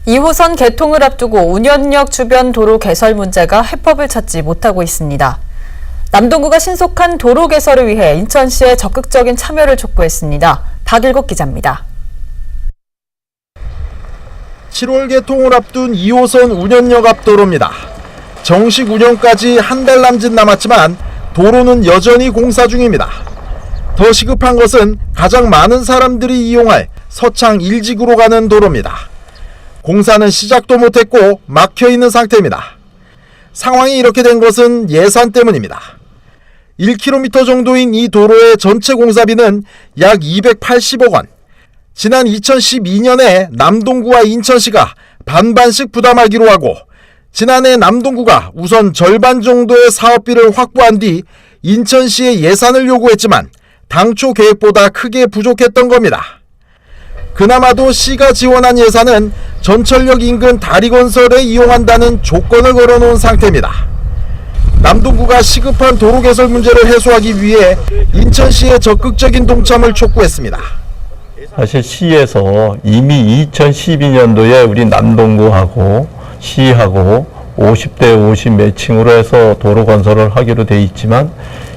2호선 개통을 앞두고 운현역 주변 도로 개설 문제가 해법을 찾지 못하고 있습니다. 남동구가 신속한 도로 개설을 위해 인천시의 적극적인 참여를 촉구했습니다. 박일국 기자입니다. 7월 개통을 앞둔 2호선 운현역 앞 도로입니다. 정식 운영까지 한 달 남짓 남았지만 도로는 여전히 공사 중입니다. 더 시급한 것은 가장 많은 사람들이 이용할 서창 일직으로 가는 도로입니다. 공사는 시작도 못했고 막혀있는 상태입니다. 상황이 이렇게 된 것은 예산 때문입니다. 1km 정도인 이 도로의 전체 공사비는 약 280억 원. 지난 2012년에 남동구와 인천시가 반반씩 부담하기로 하고 지난해 남동구가 우선 절반 정도의 사업비를 확보한 뒤 인천시에 예산을 요구했지만 당초 계획보다 크게 부족했던 겁니다. 그나마도 시가 지원한 예산은 전철역 인근 다리 건설에 이용한다는 조건을 걸어놓은 상태입니다. 남동구가 시급한 도로 개설 문제를 해소하기 위해 인천시의 적극적인 동참을 촉구했습니다. 사실 시에서 이미 2012년도에 우리 남동구하고 시하고 50대 50 매칭으로 해서 도로 건설을 하기로 돼 있지만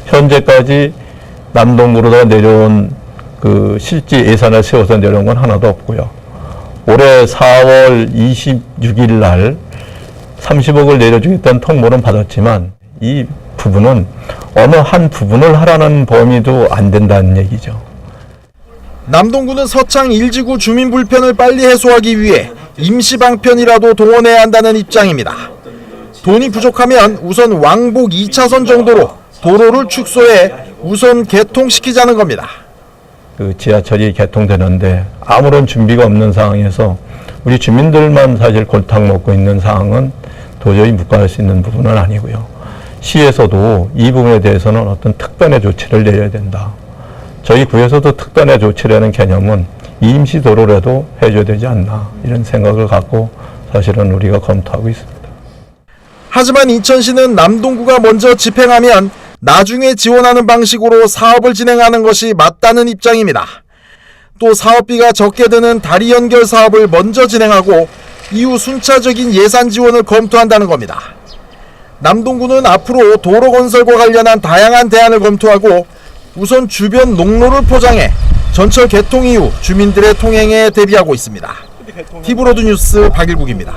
현재까지 남동구로 내려온 실제 예산을 세워서 내려온 건 하나도 없고요. 올해 4월 26일 날 30억을 내려주겠다는 통보는 받았지만 이 부분은 어느 한 부분을 하라는 범위도 안 된다는 얘기죠. 남동구는 서창 1지구 주민 불편을 빨리 해소하기 위해 임시방편이라도 동원해야 한다는 입장입니다. 돈이 부족하면 우선 왕복 2차선 정도로 도로를 축소해 우선 개통시키자는 겁니다. 지하철이 개통되는데 아무런 준비가 없는 상황에서 우리 주민들만 사실 골탕 먹고 있는 상황은 도저히 묵과할 수 있는 부분은 아니고요. 시에서도 이 부분에 대해서는 어떤 특단의 조치를 내려야 된다. 저희 구에서도 특단의 조치라는 개념은 임시도로라도 해줘야 되지 않나 이런 생각을 갖고 사실은 우리가 검토하고 있습니다. 하지만 인천시는 남동구가 먼저 집행하면 나중에 지원하는 방식으로 사업을 진행하는 것이 맞다는 입장입니다. 또 사업비가 적게 드는 다리 연결 사업을 먼저 진행하고 이후 순차적인 예산 지원을 검토한다는 겁니다. 남동구는 앞으로 도로 건설과 관련한 다양한 대안을 검토하고 우선 주변 농로를 포장해 전철 개통 이후 주민들의 통행에 대비하고 있습니다. TV로드 뉴스 박일국입니다.